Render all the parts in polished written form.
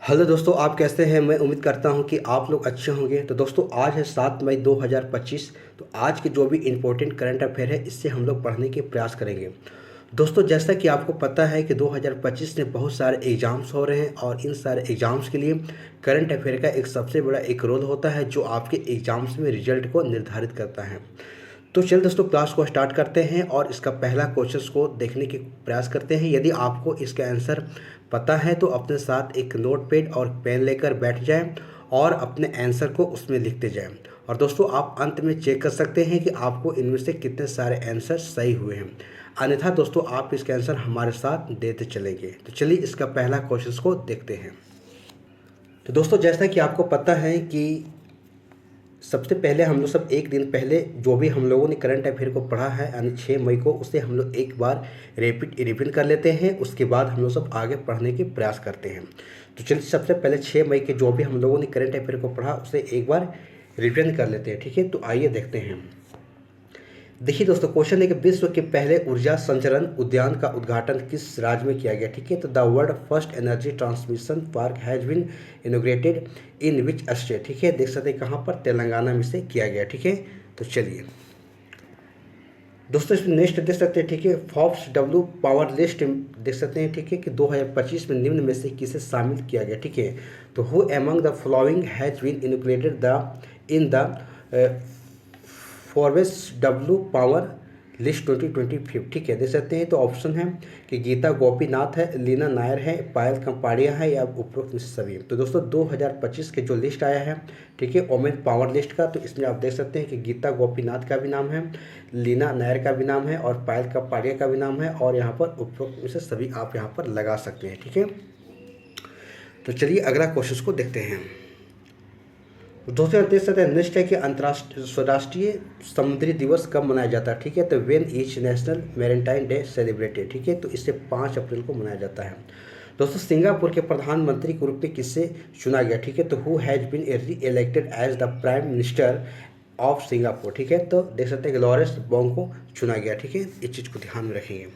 Hello दोस्तों, आप कैसे हैं। मैं उम्मीद करता हूं कि आप लोग अच्छे होंगे। तो दोस्तों, आज है 7 मई 2025। तो आज के जो भी इम्पोर्टेंट करंट अफेयर है इससे हम लोग पढ़ने के प्रयास करेंगे। दोस्तों, जैसा कि आपको पता है कि 2025 में बहुत सारे एग्ज़ाम्स हो रहे हैं और इन सारे एग्ज़ाम्स के लिए करंट अफेयर का एक सबसे बड़ा एक रोल होता है जो आपके एग्ज़ाम्स में रिजल्ट को निर्धारित करता है। तो चलिए दोस्तों, क्लास को स्टार्ट करते हैं और इसका पहला क्वेश्चन को देखने के प्रयास करते हैं। यदि आपको इसका आंसर पता है तो अपने साथ एक नोट पैड और पेन लेकर बैठ जाएं और अपने आंसर को उसमें लिखते जाएं। और दोस्तों, आप अंत में चेक कर सकते हैं कि आपको इनमें से कितने सारे आंसर सही हुए हैं। अन्यथा दोस्तों, आप इसके आंसर हमारे साथ देते चलेंगे। तो चलिए इसका पहला क्वेश्चन को देखते हैं। तो दोस्तों, जैसा कि आपको पता है कि सबसे पहले हम लोग सब एक दिन पहले जो भी हम लोगों ने करंट अफेयर को पढ़ा है यानी 6 मई को, उसे हम लोग एक बार रिविजन कर लेते हैं। उसके बाद हम लोग सब आगे पढ़ने के प्रयास करते हैं। तो चलिए सबसे पहले 6 मई के जो भी हम लोगों ने करंट अफेयर को पढ़ा उसे एक बार रिविजन कर लेते हैं। ठीक है, तो आइए देखते हैं। देखिए दोस्तों, क्वेश्चन है कि विश्व के पहले ऊर्जा संचरण उद्यान का उद्घाटन किस राज्य में किया गया। ठीक है, तो the world first energy transmission park has been inaugurated in which state. ठीक है, देख सकते हैं कहाँ पर, तेलंगाना में से किया गया। ठीक है, तो चलिए दोस्तों इसमें नेक्स्ट देख सकते हैं। ठीक है, फोर्ब्स डब्ल्यू पावर लिस्ट देख सकते हैं। ठीक है, कि 2025 में निम्न में से किसे शामिल किया गया। ठीक है, तो who among the following has been inaugurated the in the Forbes W power list 2025। ठीक है, देख सकते हैं। तो ऑप्शन है कि गीता गोपीनाथ है, लीना नायर है, पायल कंपाड़िया है या उपरोक्त में से सभी। तो दोस्तों 2025 के जो लिस्ट आया है, ठीक है, वोमेन पावर लिस्ट का, तो इसमें आप देख सकते हैं कि गीता गोपीनाथ का भी नाम है, लीना नायर का भी नाम है और पायल कंपाड़िया का भी नाम है। और यहाँ पर उपरोक्त में से सभी आप यहाँ पर लगा सकते हैं। ठीक है, तो चलिए अगला क्वेश्चन को देखते हैं। दोस्तों देख सकते हैं नेक्स्ट है कि अंतर्राष्ट्रीय समुद्री दिवस कब मनाया जाता है। ठीक है, तो when is national maritime day celebrated. ठीक है, तो इसे 5 अप्रैल को मनाया जाता है। दोस्तों सिंगापुर के प्रधानमंत्री के रूप में किससे चुना गया। ठीक है, तो who has been reelected as the prime minister of Singapore. ठीक है, तो देख सकते हैं कि लॉरेंस बोंग को चुना गया। ठीक है, इस चीज़ को ध्यान में रखेंगे।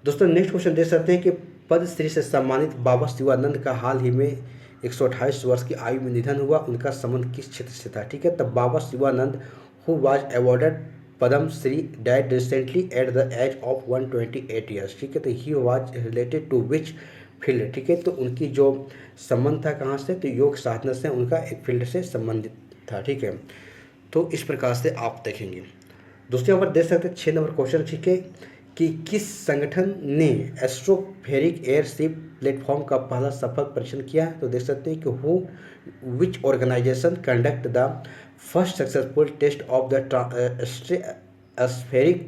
दोस्तों नेक्स्ट क्वेश्चन देख सकते हैं कि पद्मश्री से सम्मानित बाबा शिवानंद का हाल ही में 128 वर्ष की आयु में निधन हुआ। उनका संबंध किस क्षेत्र से था। ठीक है, तब Baba Shivanand who was awarded Padma Shri died recently at the age of 128 years. ठीक है, तो he was related to which field. ठीक है, तो उनकी जो संबंध था कहाँ से, तो योग साधना से उनका एक फील्ड से संबंधित था। ठीक है, तो इस प्रकार से आप देखेंगे। दोस्तों यहाँ पर देख सकते हैं 6 नंबर क्वेश्चन। ठीक है, कि किस संगठन ने एस्ट्रोस्फेरिक एयरशिप प्लेटफॉर्म का पहला सफल परीक्षण किया। तो देख सकते हैं कि who which organization conduct the first successful test of the stratospheric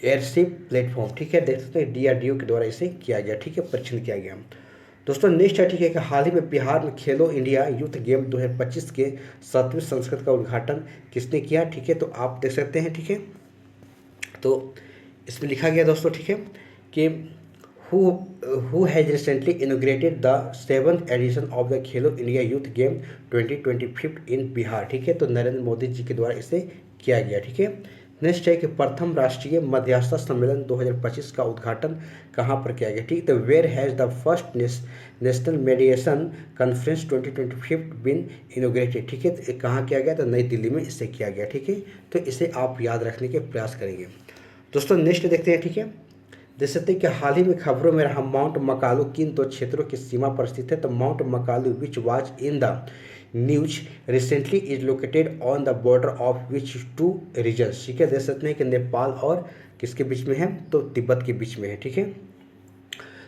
airship platform. ठीक है, देख सकते हैं DRDO के द्वारा इसे किया गया। ठीक है, परीक्षण किया गया। दोस्तों नेक्स्ट है, ठीक है, कि हाल ही में बिहार में खेलो इंडिया यूथ गेम 2025 के 7वें संस्करण का उद्घाटन किसने किया। ठीक है, तो आप देख सकते हैं। ठीक है, तो इसमें लिखा गया दोस्तों, ठीक है, कि who has recently inaugurated the 7th edition of the Khelo India youth game 2025 in Bihar. ठीक है, तो नरेंद्र मोदी जी के द्वारा इसे किया गया। ठीक है, नेक्स्ट है कि प्रथम राष्ट्रीय मध्यस्थता सम्मेलन 2025 का उद्घाटन कहाँ पर किया गया। ठीक है, तो where has the first national mediation conference 2025 been inaugurated. ठीक है, तो कहाँ किया गया, तो नई दिल्ली में इसे किया गया। ठीक है, तो इसे आप याद रखने के प्रयास करेंगे। दोस्तों नेक्स्ट देखते हैं। ठीक है, देख सकते हैं कि हाल ही में खबरों में रहा माउंट मकालू किन 2 क्षेत्रों की सीमा पर स्थित है। तो mount Makalu which was in the news recently is located on the border of which 2 regions. ठीक है, देख सकते हैं कि नेपाल और किसके बीच में है, तो तिब्बत के बीच में है। ठीक है,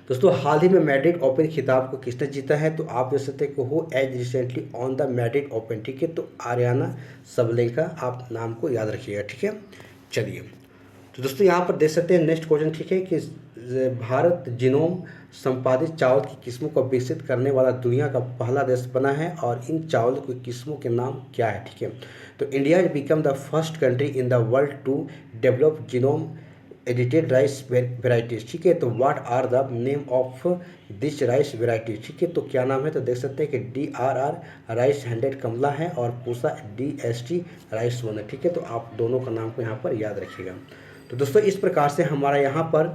दोस्तों हाल ही में मैड्रिड ओपन खिताब को किसने जीता है। तो आप देख सकते हैं कि who as recently on the Madrid Open. ठीक है, तो आर्याना सबलेंका, आप नाम को याद रखिएगा। ठीक है, चलिए तो दोस्तों यहाँ पर देख सकते हैं नेक्स्ट क्वेश्चन। ठीक है, कि भारत जीनोम संपादित चावल की किस्मों को विकसित करने वाला दुनिया का पहला देश बना है और इन चावल की किस्मों के नाम क्या है। ठीक है, तो India has become the first country in the world to develop genome edited rice varieties. ठीक है, तो what are the name of this rice varieties. ठीक है, तो क्या नाम है, तो देख सकते हैं कि DRR राइस हैंडेड कमला है और पूसा DST राइस वन है। ठीक है, तो आप दोनों का नाम को यहाँ पर याद रखिएगा। तो दोस्तों इस प्रकार से हमारा यहाँ पर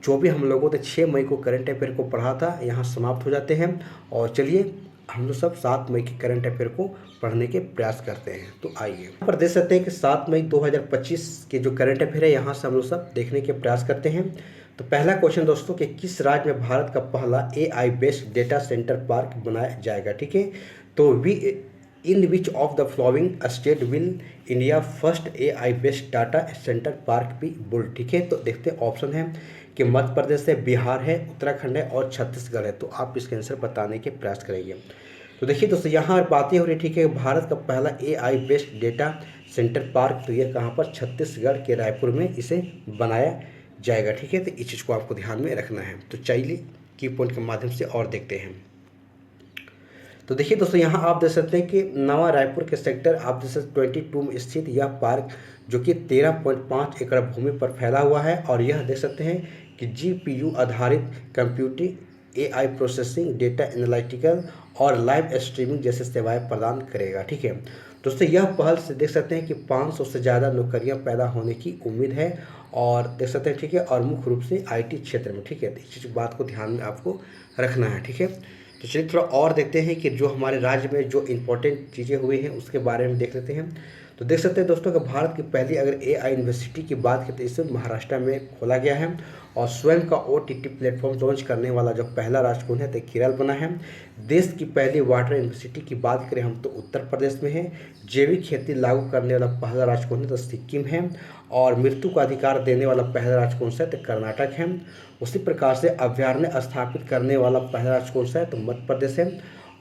जो भी हम लोगों ने 6 मई को करंट अफेयर को पढ़ा था यहाँ समाप्त हो जाते हैं। और चलिए हम लोग सब 7 मई के करंट अफेयर को पढ़ने के प्रयास करते हैं। तो आइए यहाँ पर देख सकते हैं कि 7 मई 2025 के जो करंट अफेयर है यहाँ से हम लोग सब देखने के प्रयास करते हैं। तो पहला क्वेश्चन दोस्तों कि किस राज्य में भारत का पहला AI based data centre park बनाया जाएगा, ठीक है। तो in which of the following state will India first AI based data centre park be built, ठीक है। तो देखते हैं ऑप्शन है कि मध्य प्रदेश है, बिहार है, उत्तराखंड है और छत्तीसगढ़ है। तो आप इसके आंसर बताने के प्रयास करेंगे। तो देखिए दोस्तों यहाँ बातें हो रही, ठीक है, भारत का पहला AI based data centre park, तो ये कहाँ पर, छत्तीसगढ़ के रायपुर में इसे बनाया जाएगा, ठीक है। तो इस चीज़ को आपको ध्यान में रखना है। तो चलिए की पॉइंट के माध्यम से और देखते हैं। तो देखिए दोस्तों यहाँ आप देख सकते हैं कि नवा रायपुर के सेक्टर आप देख सकते 22 में स्थित यह पार्क जो कि 13.5 एकड़ भूमि पर फैला हुआ है और यह देख सकते हैं कि GPU आधारित computing, AI processing, data analytical और लाइव स्ट्रीमिंग जैसे सेवाएं प्रदान करेगा, ठीक है। दोस्तों यह पहल से देख सकते हैं कि 500 से ज़्यादा नौकरियां पैदा होने की उम्मीद है और देख सकते हैं, ठीक है, और मुख्य रूप से IT क्षेत्र में, ठीक है। तो इस बात को ध्यान में आपको रखना है, ठीक है। तो चलिए थोड़ा और देखते हैं कि जो हमारे राज्य में जो इम्पोर्टेंट चीज़ें हुई हैं उसके बारे में देख लेते हैं। तो देख सकते हैं दोस्तों कि भारत की पहली अगर AI यूनिवर्सिटी की बात करें तो इसे महाराष्ट्र में खोला गया है और स्वयं का OTT प्लेटफॉर्म लॉन्च करने वाला जो पहला राज्य कौन है तो केरल बना है। देश की पहली वाटर यूनिवर्सिटी की बात करें हम तो उत्तर प्रदेश में है। जैविक खेती लागू करने वाला पहला राज्य कौन है तो सिक्किम है और मृत्यु का अधिकार देने वाला पहला राज्य कौन सा है तो कर्नाटक है। उसी प्रकार से अभ्यारण्य स्थापित करने वाला पहला राज्य कौन सा है तो मध्य प्रदेश है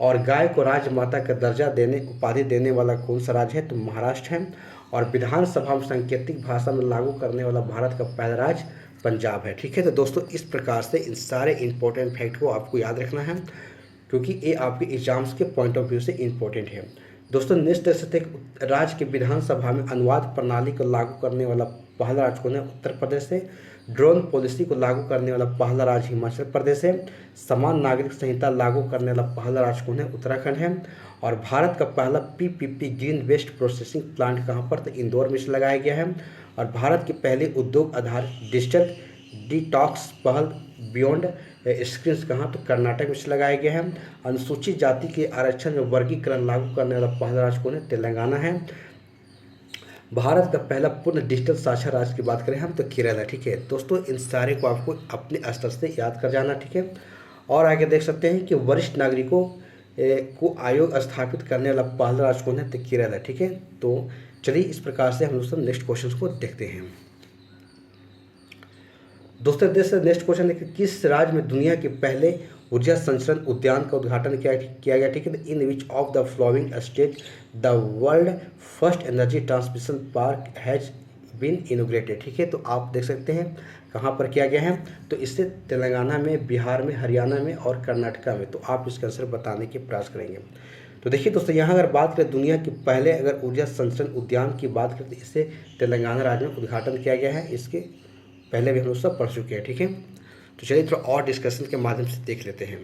और गाय को राजमाता का दर्जा देने उपाधि देने वाला कौन सा राज्य है तो महाराष्ट्र है और विधानसभा में सांकेतिक भाषा में लागू करने वाला भारत का पहला राज्य पंजाब है, ठीक है। तो दोस्तों इस प्रकार से इन सारे इंपॉर्टेंट फैक्ट को आपको याद रखना है क्योंकि ये आपके एग्जाम्स के पॉइंट ऑफ व्यू से इम्पोर्टेंट है। दोस्तों नेक्स्ट देख सकते हैं राज्य के विधानसभा में अनुवाद प्रणाली को लागू करने वाला पहला राज्य कौन है उत्तर प्रदेश है। ड्रोन पॉलिसी को लागू करने वाला पहला राज्य हिमाचल प्रदेश है। समान नागरिक संहिता लागू करने वाला पहला राज्य कौन है उत्तराखंड है और भारत का पहला PPP green waste processing plant कहाँ पर तो इंदौर में लगाया गया है और भारत के पहले उद्योग आधारित डिजिटल डिटॉक्स पहल बियॉन्ड स्क्रीन्स कहाँ तो कर्नाटक में लगाया गया है। अनुसूचित जाति के आरक्षण में वर्गीकरण लागू करने वाला पहला राज्य कौन है तेलंगाना है। भारत का पहला पूर्ण डिजिटल साक्षर राज्य की बात करें हम तो केरल है, ठीक है। दोस्तों इन सारे को आपको अपने स्तर से याद कर जाना, ठीक है। और आगे देख सकते हैं कि वरिष्ठ नागरिकों को आयोग स्थापित करने वाला पहला राज्य कौन है तो केरल है, ठीक है। तो चलिए इस प्रकार से हम लोग नेक्स्ट क्वेश्चन को देखते हैं। दोस्तों नेक्स्ट क्वेश्चन है कि किस राज्य में दुनिया के पहले ऊर्जा संचरण उद्यान का उद्घाटन किया गया, ठीक है। In which of the following state the world first energy transmission park has been inaugurated, ठीक है। तो आप देख सकते हैं कहाँ पर किया गया है तो इससे तेलंगाना में, बिहार में, हरियाणा में और कर्नाटका में। तो आप इसका आंसर बताने के प्रयास करेंगे। तो देखिए दोस्तों यहाँ अगर बात करें दुनिया के पहले अगर ऊर्जा संचरण उद्यान की बात करें तो इससे तेलंगाना राज्य में उद्घाटन किया गया है। इसके पहले भी हम लोग सब पढ़ चुके हैं, ठीक है। तो चलिए थोड़ा और डिस्कशन के माध्यम से देख लेते हैं।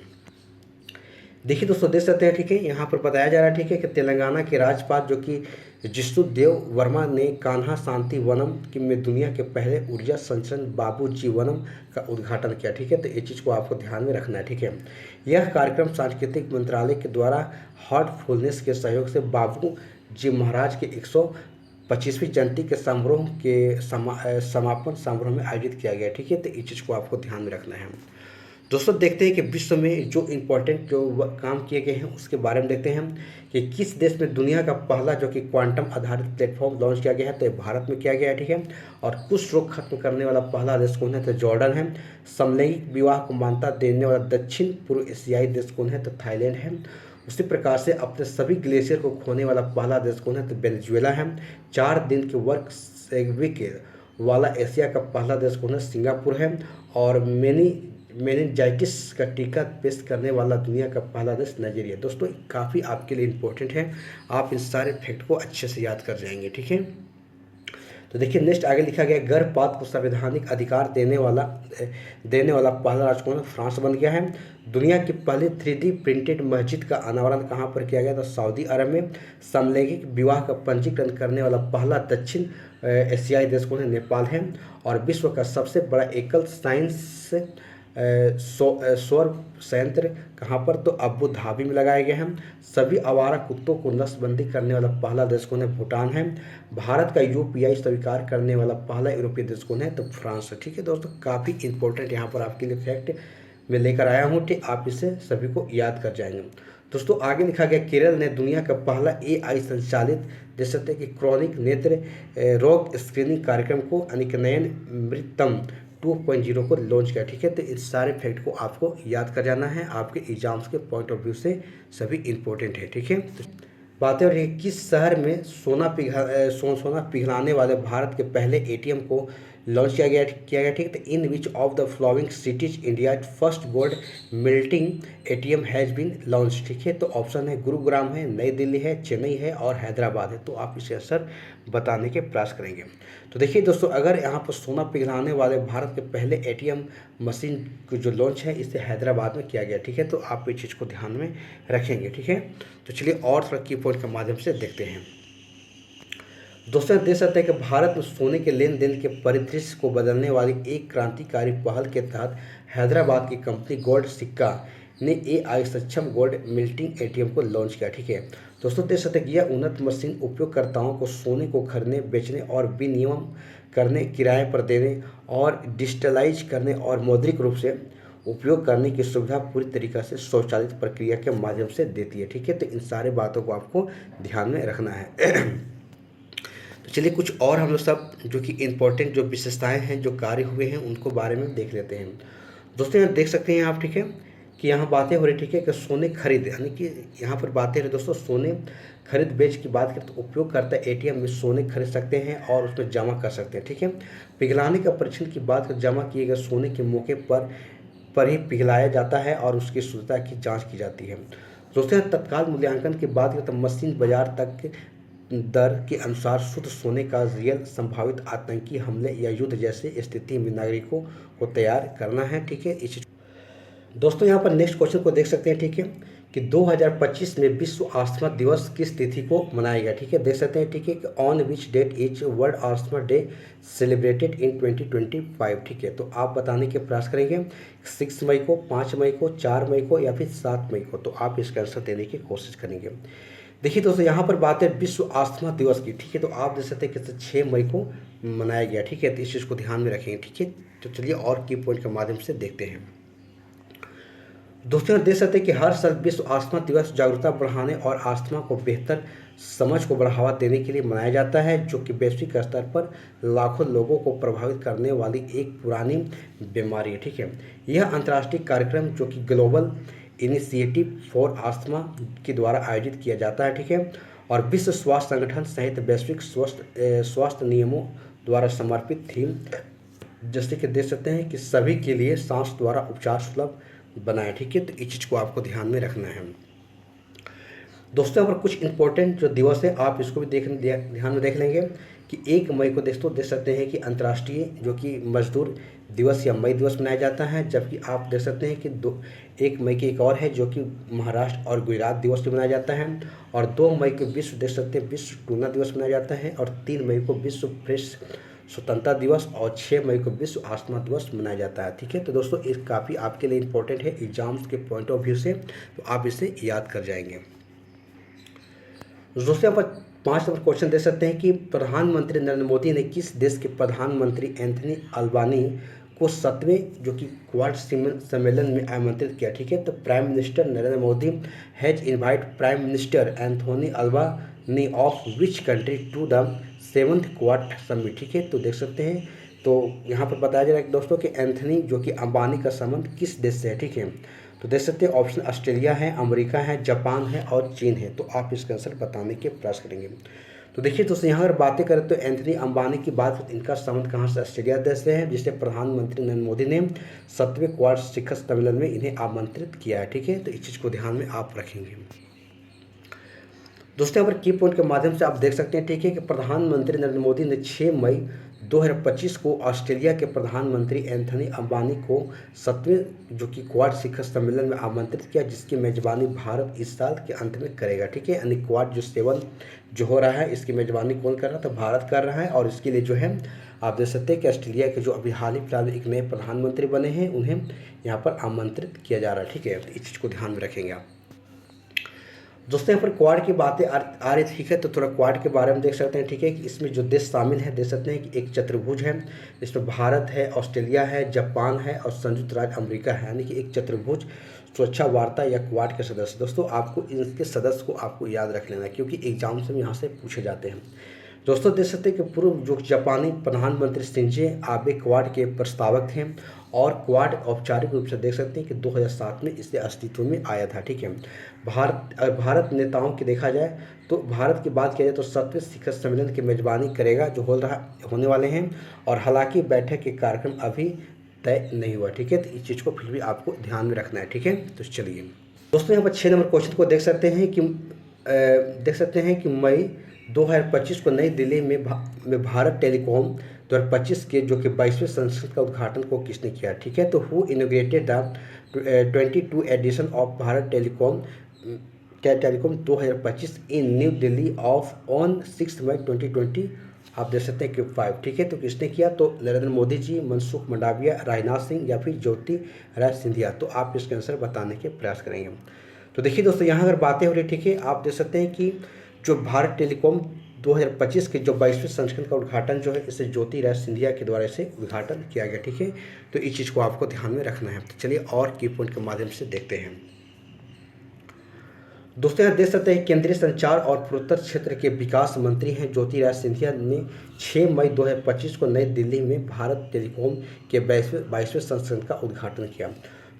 देखिए दोस्तों देख सकते हैं, ठीक है, यहाँ पर बताया जा रहा है, ठीक है, कि तेलंगाना के राज्यपाल जो कि जिष्णुदेव वर्मा ने कान्हा शांति वनम में दुनिया के पहले ऊर्जा संचरण बाबूजी वनम का उद्घाटन किया, ठीक है। तो ये चीज़ को आपको ध्यान में रखना है, ठीक है। यह कार्यक्रम सांस्कृतिक मंत्रालय के द्वारा हार्टफुलनेस के सहयोग से बाबू जी महाराज के 125वीं जयंती के समारोह के समापन समारोह में आयोजित किया गया, ठीक है। तो इस चीज़ को आपको ध्यान में रखना है। दोस्तों देखते हैं कि विश्व में जो इम्पोर्टेंट जो काम किए गए हैं उसके बारे में देखते हैं कि किस देश में दुनिया का पहला जो कि क्वांटम आधारित प्लेटफॉर्म लॉन्च किया गया है तो भारत में किया गया है, ठीक है। और कुष्ठ रोग खत्म करने वाला पहला देश कौन है तो जॉर्डन है। समलैंगिक विवाह को मान्यता देने वाला दक्षिण पूर्व एशियाई देश कौन है तो थाईलैंड है। उसी प्रकार से अपने सभी ग्लेशियर को खोने वाला पहला देश कौन है तो वेनेजुएला है। 4 दिन के वर्क वीक वाला एशिया का पहला देश कौन है सिंगापुर है। और मेनिंजाइटिस का टीका पेश करने वाला दुनिया का पहला देश नाइजीरिया। दोस्तों काफ़ी आपके लिए इम्पोर्टेंट है, आप इन सारे फैक्ट को अच्छे से याद कर जाएंगे, ठीक है। तो देखिए नेक्स्ट आगे लिखा गया, गर्भपात को संवैधानिक अधिकार देने वाला पहला राष्ट्र कौन है? फ्रांस बन गया है। दुनिया की पहली 3D प्रिंटेड मस्जिद का अनावरण कहाँ पर किया गया? तो सऊदी अरब में। समलैंगिक विवाह का पंजीकरण करने वाला पहला दक्षिण एशियाई देश कौन है? नेपाल है। और विश्व का सबसे बड़ा एकल साइंस सौर संयंत्र कहाँ पर? तो अबू धाबी में लगाया गया है। सभी आवारा कुत्तों को नस्लबंदी करने वाला पहला देश कौन है? भूटान है। भारत का यूपीआई स्वीकार करने वाला पहला यूरोपीय देश कौन है? तो फ्रांस है। ठीक है दोस्तों, काफ़ी इंपॉर्टेंट यहाँ पर आपके लिए फैक्ट मैं लेकर आया हूँ। ठीक, आप इसे सभी को याद कर जाएंगे। दोस्तों आगे लिखा गया, केरल ने दुनिया का पहला AI संचालित देख सकते हैं कि क्रॉनिक नेत्र रोग स्क्रीनिंग कार्यक्रम को अनिकनयन मृतम 2.0 को लॉन्च किया। ठीक है, तो इस सारे फैक्ट को आपको याद कर जाना है, आपके एग्जाम्स के पॉइंट ऑफ व्यू से सभी इंपॉर्टेंट है। ठीक है, बातें हो रही है, किस शहर में सोना पिघलाने वाले भारत के पहले ATM को लॉन्च किया गया? ठीक, तो in which of the following cities India first gold melting ATM has been launch? ठीक है, तो ऑप्शन है गुरुग्राम है, नई दिल्ली है, चेन्नई है और हैदराबाद है। तो आप इसे आंसर बताने के प्रयास करेंगे। तो देखिए दोस्तों, अगर यहाँ पर सोना पिघलाने वाले भारत के पहले ATM मशीन को जो लॉन्च है इसे हैदराबाद में किया गया। ठीक है, तो आप इस चीज़ को ध्यान में रखेंगे। ठीक है, तो चलिए और थोड़ा की पॉइंट के माध्यम से देखते हैं। दोस्तों देख सकते हैं कि भारत में सोने के लेन देन के परिदृश्य को बदलने वाली एक क्रांतिकारी पहल के तहत हैदराबाद की कंपनी गोल्ड सिक्का ने AI सक्षम गोल्ड मेल्टिंग ATM को लॉन्च किया। ठीक है दोस्तों, देख सकते हैं कि यह उन्नत मशीन उपयोगकर्ताओं को सोने को खरीदने, बेचने और विनिमय करने, किराए पर देने और डिजिटलाइज करने और मौद्रिक रूप से उपयोग करने की सुविधा पूरी तरीक़ा से स्वचालित प्रक्रिया के माध्यम से देती है। ठीक है, तो इन सारे बातों को आपको ध्यान में रखना है। तो चलिए कुछ और हम लोग सब जो कि इम्पोर्टेंट जो विशेषताएं हैं, जो कार्य हुए हैं, उनको बारे में देख लेते हैं। दोस्तों यहाँ देख सकते हैं आप, ठीक है, कि यहाँ बातें हो रही, ठीक है, कि सोने खरीद, यानी कि यहाँ पर बातें हो रही दोस्तों, सोने खरीद बेच की बात करें तो उपयोगकर्ता ATM में सोने खरीद सकते हैं और उसमें जमा कर सकते हैं। ठीक है, पिघलाने का परीक्षण की बात करें, जमा किए गए सोने के मौके पर ही पिघलाया जाता है और उसकी शुद्धता की जाँच की जाती है। दोस्तों तत्काल मूल्यांकन की बात करें तो मशीन बाजार तक दर के अनुसार शुद्ध सोने का रियल संभावित आतंकी हमले या युद्ध जैसे स्थिति में नागरिकों को तैयार करना है। ठीक है, इस दोस्तों यहाँ पर नेक्स्ट क्वेश्चन को देख सकते हैं। ठीक है, कि 2025 में विश्व अस्थमा दिवस किस तिथि को मनाया गया? ठीक है, देख सकते हैं, ठीक है, कि on which date is World Asthma Day celebrated in 2025? ठीक है, तो आप बताने के प्रयास करेंगे 6 मई को, 5 मई को, 4 मई को या फिर 7 मई को। तो आप इसका आंसर देने की कोशिश करेंगे। देखिए दोस्तों यहाँ पर बात है विश्व अस्थमा दिवस की। ठीक है, तो आप देख सकते हैं कि 6 मई को मनाया गया। ठीक है, तो इस चीज़ को ध्यान में रखेंगे। ठीक है, तो चलिए और की पॉइंट के माध्यम से देखते हैं। दोस्तों देख सकते हैं कि हर साल विश्व अस्थमा दिवस जागरूकता बढ़ाने और अस्थमा को बेहतर समझ को बढ़ावा देने के लिए मनाया जाता है, जो कि वैश्विक स्तर पर लाखों लोगों को प्रभावित करने वाली एक पुरानी बीमारी है। ठीक है, यह अंतर्राष्ट्रीय कार्यक्रम जो कि ग्लोबल इनिशिएटिव फॉर अस्थमा के द्वारा आयोजित किया जाता है। ठीक है, और विश्व स्वास्थ्य संगठन सहित वैश्विक स्वास्थ्य नियमों द्वारा समर्पित थीम, जैसे कि देख सकते हैं कि सभी के लिए सांस द्वारा उपचार सुलभ बनाए। ठीक है, तो इस चीज़ को आपको ध्यान में रखना है। दोस्तों यहाँ पर कुछ इंपॉर्टेंट जो दिवस है आप इसको भी ध्यान में देख लेंगे कि 1 मई को दोस्तों देख सकते हैं कि अंतर्राष्ट्रीय जो कि मजदूर दिवस या मई दिवस मनाया जाता है, जबकि आप देख सकते हैं कि 1 मई की एक और है जो कि महाराष्ट्र और गुजरात दिवस भी मनाया जाता है, और 2 मई को विश्व देख सकते हैं विश्व टूना दिवस मनाया जाता है, और 3 मई को विश्व प्रेस स्वतंत्रता दिवस और 6 मई को विश्व अस्थमा दिवस मनाया जाता है। ठीक है, तो दोस्तों ये काफ़ी आपके लिए इंपॉर्टेंट है एग्जाम्स के पॉइंट ऑफ व्यू से, तो आप इसे याद कर जाएंगे। दोस्तों यहाँ पर 5 नंबर क्वेश्चन दे सकते हैं कि प्रधानमंत्री नरेंद्र मोदी ने किस देश के प्रधानमंत्री एंथनी अल्बानी को 7वें जो कि क्वाड सम्मेलन में आमंत्रित किया? ठीक है, तो prime minister Narendra Modi has invite prime minister Anthony Albanese of which country to the 7th Quad summit? ठीक है, तो देख सकते हैं, तो यहाँ पर बताया जा रहा है दोस्तों कि एंथनी जो कि अंबानी का संबंध किस देश से है? ठीक है, तो देख सकते हैं ऑप्शन ऑस्ट्रेलिया है, अमेरिका है, जापान है और चीन है। तो आप इसका आंसर बताने के प्रयास करेंगे। तो देखिए दोस्तों यहाँ अगर बातें करें तो एंथनी अंबानी की बात, इनका संबंध कहाँ से? ऑस्ट्रेलिया देश से है, जिसे प्रधानमंत्री नरेंद्र मोदी ने 7वें क्वाड शिखर सम्मेलन में इन्हें आमंत्रित किया है। ठीक है, तो इस चीज़ को ध्यान में आप रखेंगे। दोस्तों यहाँ पर की पॉइंट के माध्यम से आप देख सकते हैं, ठीक है, कि प्रधानमंत्री नरेंद्र मोदी ने 6 मई 2025 को ऑस्ट्रेलिया के प्रधानमंत्री एंथनी अंबानी को 7वें जो कि क्वाड शिखर सम्मेलन में आमंत्रित किया, जिसकी मेजबानी भारत इस साल के अंत में करेगा। ठीक है, यानी क्वाड जो 7 जो हो रहा है, इसकी मेजबानी कौन कर रहा है? तो भारत कर रहा है। और इसके लिए जो है आप देख सकते हैं कि ऑस्ट्रेलिया के जो अभी हाल ही फिलहाल एक नए प्रधानमंत्री बने हैं, उन्हें यहाँ पर आमंत्रित किया जा रहा है। ठीक है, तो इस चीज़ को ध्यान में रखेंगे आप। दोस्तों यहाँ पर क्वाड की बातें आ रही, ठीक है, तो थोड़ा क्वाड के बारे में देख सकते हैं। ठीक है, कि इसमें जो देश शामिल है देख सकते हैं कि एक चतुर्भुज है, इसमें भारत है, ऑस्ट्रेलिया है, जापान है और संयुक्त राज्य अमेरिका है, यानी कि एक चतुर्भुज सुरक्षा वार्ता या क्वाड के सदस्य। दोस्तों आपको इनके सदस्य को आपको याद रख लेना है, क्योंकि एग्जाम्स में यहाँ से पूछे जाते हैं। दोस्तों देख सकते हैं कि पूर्व जो जापानी प्रधानमंत्री शिंजो आबे क्वाड के प्रस्तावक थे, और क्वाड औपचारिक रूप से देख सकते हैं कि 2007 में इससे अस्तित्व में आया था। ठीक है, भारत नेताओं की देखा जाए तो भारत की बात किया जाए तो 7वें शिखर सम्मेलन की मेजबानी करेगा, जो होने वाले हैं। और हालांकि बैठक के कार्यक्रम अभी तय नहीं हुआ। ठीक है, तो इस चीज़ को फिर भी आपको ध्यान में रखना है। ठीक है, तो चलिए दोस्तों यहाँ पर 6 नंबर क्वेश्चन को देख सकते हैं कि मई 2025 को नई दिल्ली में भारत टेलीकॉम 2025 के जो कि 22वें संस्करण का उद्घाटन को किसने किया? ठीक है, तो who inaugurated the 22 edition of Bharat telecom 2025 in New Delhi on 6 May 2020। आप देख सकते हैं कि 5। ठीक है, तो किसने किया? तो नरेंद्र मोदी जी, मनसुख मंडाविया, राजनाथ सिंह या फिर ज्योतिरादित्य सिंधिया। तो आप इसके आंसर बताने के प्रयास करेंगे। तो देखिए दोस्तों, यहाँ अगर बातें हो रही, ठीक है, आप देख सकते हैं कि जो भारत टेलीकॉम 2025 के जो 22वें संस्करण का उद्घाटन जो है, इसे ज्योतिरादित्य सिंधिया के द्वारा इसे उद्घाटन किया गया। ठीक है, तो इस चीज़ को आपको ध्यान में रखना है। तो चलिए और की पॉइंट के माध्यम से देखते हैं। दोस्तों यहाँ देख सकते हैं केंद्रीय संचार और पूर्वोत्तर क्षेत्र के विकास मंत्री हैं ज्योतिरादित्य सिंधिया ने 6 मई 2025 को नई दिल्ली में भारत टेलीकॉम के 22वें संस्करण का उद्घाटन किया।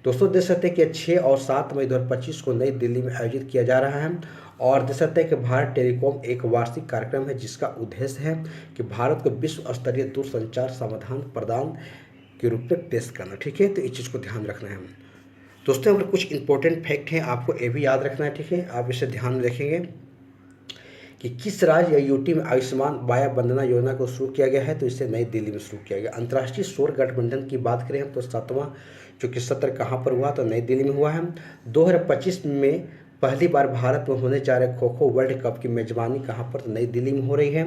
दोस्तों देख सकते हैं कि 6 और 7 मई 2025 को नई दिल्ली में आयोजित किया जा रहा है। और देख सकते हैं कि भारत टेलीकॉम एक वार्षिक कार्यक्रम है, जिसका उद्देश्य है कि भारत को विश्व स्तरीय दूरसंचार समाधान प्रदान के रूप में पेश करना। ठीक है, तो इस चीज़ को ध्यान रखना है। दोस्तों यहाँ पर कुछ इंपॉर्टेंट फैक्ट हैं, आपको ये भी याद रखना है। ठीक है, आप इसे ध्यान में रखेंगे कि किस राज्य या यूटी में आयुष्मान वाया वंदना योजना को शुरू किया गया है? तो इसे नई दिल्ली में शुरू किया गया। अंतर्राष्ट्रीय सौर गठबंधन की बात करें हम तो 7वां जो कि सत्र कहाँ पर हुआ? तो नई दिल्ली में हुआ है। 2025 में पहली बार भारत में होने जा रहे खो खो वर्ल्ड कप की मेजबानी कहाँ पर? तो नई दिल्ली में हो रही है।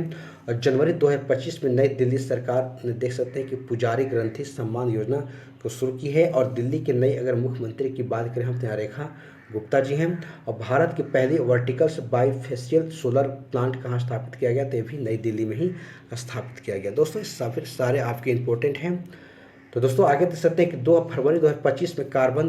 और जनवरी 2025 में नई दिल्ली सरकार ने देख सकते हैं कि पुजारी ग्रंथि सम्मान योजना को शुरू की है। और दिल्ली के नई अगर मुख्यमंत्री की बात करें हम तो यहाँ रेखा गुप्ता जी हैं। और भारत की पहली वर्टिकल्स बाईफेशियल सोलर प्लांट कहाँ स्थापित किया गया? तो ये भी नई दिल्ली में ही स्थापित किया गया। दोस्तों सारे आपके इंपॉर्टेंट हैं। तो दोस्तों आगे देख सकते हैं कि 2 फरवरी 2025 में कार्बन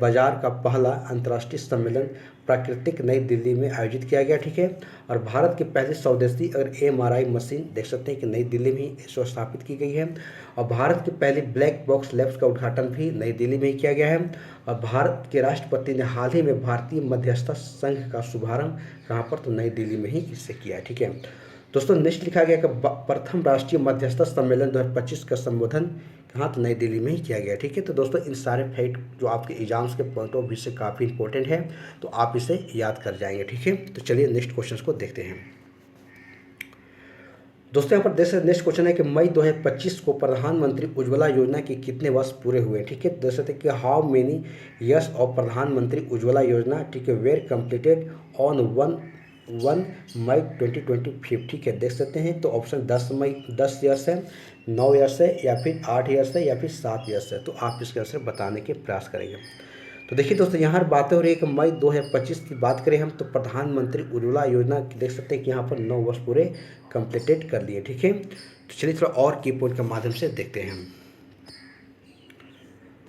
बाजार का पहला अंतर्राष्ट्रीय सम्मेलन प्राकृतिक नई दिल्ली में आयोजित किया गया। ठीक है, और भारत की पहली स्वदेशी अगर MRI मशीन देख सकते हैं कि नई दिल्ली में ही स्थापित की गई है। और भारत की पहली ब्लैक बॉक्स लैब्स का उद्घाटन भी नई दिल्ली में ही किया गया है। और भारत के राष्ट्रपति ने हाल ही में भारतीय मध्यस्थता संघ का शुभारंभ कहाँ पर? तो नई दिल्ली में ही इससे किया है। ठीक है दोस्तों, नेक्स्ट लिखा गया कि प्रथम राष्ट्रीय मध्यस्थता सम्मेलन 2025 का संबोधन कहाँ? तो नई दिल्ली में ही किया गया। ठीक है, तो दोस्तों इन सारे फैक्ट जो आपके एग्जाम्स के पॉइंट ऑफ व्यू से काफ़ी इंपॉर्टेंट है, तो आप इसे याद कर जाएंगे। ठीक है, तो चलिए नेक्स्ट क्वेश्चन को देखते हैं। दोस्तों यहाँ पर नेक्स्ट क्वेश्चन है कि मई 2025 को प्रधानमंत्री उज्ज्वला योजना के कितने वर्ष पूरे हुए? ठीक है, देख सकते हैं कि हाउ मेनी ईयर्स ऑफ प्रधानमंत्री उज्ज्वला योजना, ठीक है, वेर कंप्लीटेड ऑन 1 मई 2025। ठीक है, देख सकते हैं तो ऑप्शन 10 ईयर्स है, 9 ईयर्स है, या फिर 8 ईयर्स है, या फिर 7 ईयर्स है। तो आप इसके आंसर बताने के प्रयास करेंगे। तो देखिए दोस्तों, यहाँ बातें हो रही है कि मई 2025 की बात करें हम तो प्रधानमंत्री उज्ज्वला योजना की देख सकते हैं कि यहाँ पर 9 वर्ष पूरे कंप्लीटेड कर लिए। ठीक है, तो चलिए थोड़ा और की पॉइंट के माध्यम से देखते हैं हम।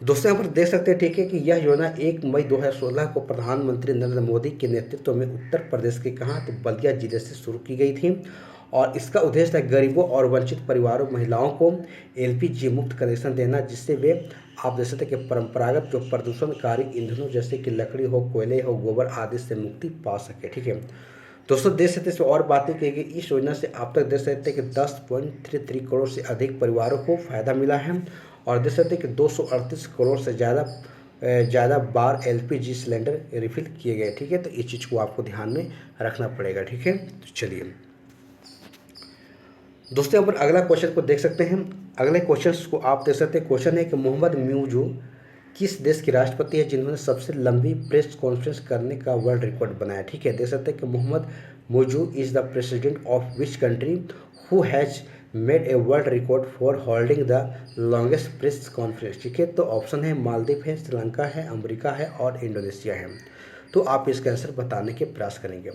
दोस्तों यहाँ पर देख सकते हैं, ठीक है, कि यह योजना 1 मई 2016 को प्रधानमंत्री नरेंद्र मोदी के नेतृत्व में उत्तर प्रदेश के कहाँ? तो बलिया जिले से शुरू की गई थी। और इसका उद्देश्य है गरीबों और वंचित परिवारों महिलाओं को LPG मुक्त कनेक्शन देना, जिससे वे आप देख सकते हैं कि परंपरागत जो प्रदूषणकारी ईंधनों जैसे कि लकड़ी हो, कोयले हो, गोबर आदि से मुक्ति पा सके। ठीक है दोस्तों, देख सकते हैं और बातें की गई। इस योजना से आप तक देख सकते हैं कि 10.33 करोड़ से अधिक परिवारों को फायदा मिला है। और देख सकते हैं कि 238 करोड़ से ज़्यादा ज़्यादा बार LPG सिलेंडर रिफ़िल किए गए। ठीक है, तो इस चीज़ को आपको ध्यान में रखना पड़ेगा। ठीक है, तो चलिए दोस्तों यहाँ पर अगला क्वेश्चन को देख सकते हैं। अगले क्वेश्चन को आप देख सकते हैं। क्वेश्चन है कि मोहम्मद म्यूजू किस देश के राष्ट्रपति है जिन्होंने सबसे लंबी प्रेस कॉन्फ्रेंस करने का वर्ल्ड रिकॉर्ड बनाया। ठीक है, देख सकते हैं कि Mohamed Muizzu is the president of which country who has made a world record for holding the longest press conference. ठीक है, तो ऑप्शन है मालदीव है, श्रीलंका है, अमेरिका है और इंडोनेशिया है। तो आप इसका आंसर बताने के प्रयास करेंगे।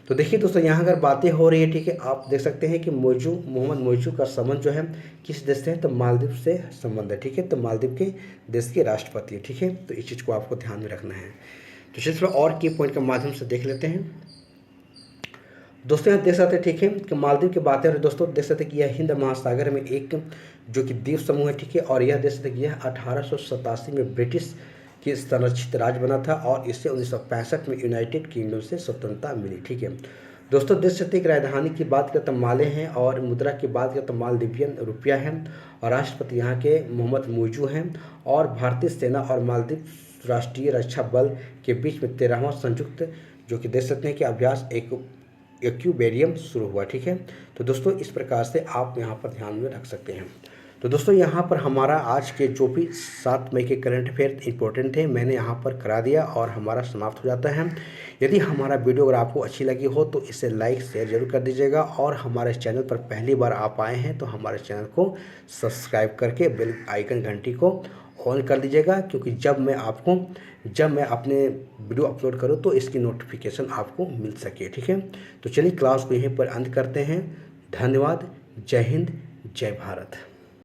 तो देखिए दोस्तों, यहाँ अगर बातें हो रही है, ठीक है, आप देख सकते हैं कि मोहम्मद मोइजू का संबंध जो है किस देश से है, तो मालदीव से संबंध है। ठीक है, तो मालदीव के देश के राष्ट्रपति है। ठीक है, तो इस चीज़ को आपको ध्यान में रखना है। तो चलिए थोड़ा और की पॉइंट के माध्यम से देख लेते हैं। दोस्तों यहाँ देख सकते हैं, ठीक है, कि मालदीव की बातें हो रही दोस्तों, देख सकते हैं कि यह हिंद महासागर में एक जो कि द्वीप समूह है। ठीक है, और यह देख सकते हैं कि यह 1887 में ब्रिटिश की संरक्षित राज्य बना था और इससे 1965 में यूनाइटेड किंगडम से स्वतंत्रता मिली। ठीक है दोस्तों, देश सत्य की राजधानी की बात करें तो माले हैं और मुद्रा की बात करें तो मालदीवियन रुपया है और राष्ट्रपति यहाँ के मोहम्मद मोइजू हैं और भारतीय सेना और मालदीव राष्ट्रीय रक्षा बल के बीच में 13वां संयुक्त जो कि देख सकते हैं कि अभ्यास एक्यूबेरियम शुरू हुआ। ठीक है, तो दोस्तों इस प्रकार से आप यहाँ पर ध्यान में रख सकते हैं। तो दोस्तों यहाँ पर हमारा आज के जो भी 7 मई के करंट अफेयर इंपॉर्टेंट थे मैंने यहाँ पर करा दिया और हमारा समाप्त हो जाता है। यदि हमारा वीडियो अगर आपको अच्छी लगी हो तो इसे लाइक शेयर जरूर कर दीजिएगा और हमारे चैनल पर पहली बार आप आए हैं तो हमारे चैनल को सब्सक्राइब करके बेल आइकन घंटी को ऑन कर दीजिएगा, क्योंकि जब मैं अपने वीडियो अपलोड करूँ तो इसकी नोटिफिकेशन आपको मिल सके। ठीक है, तो चलिए क्लास को यहीं पर अंत करते हैं। धन्यवाद। जय हिंद, जय भारत।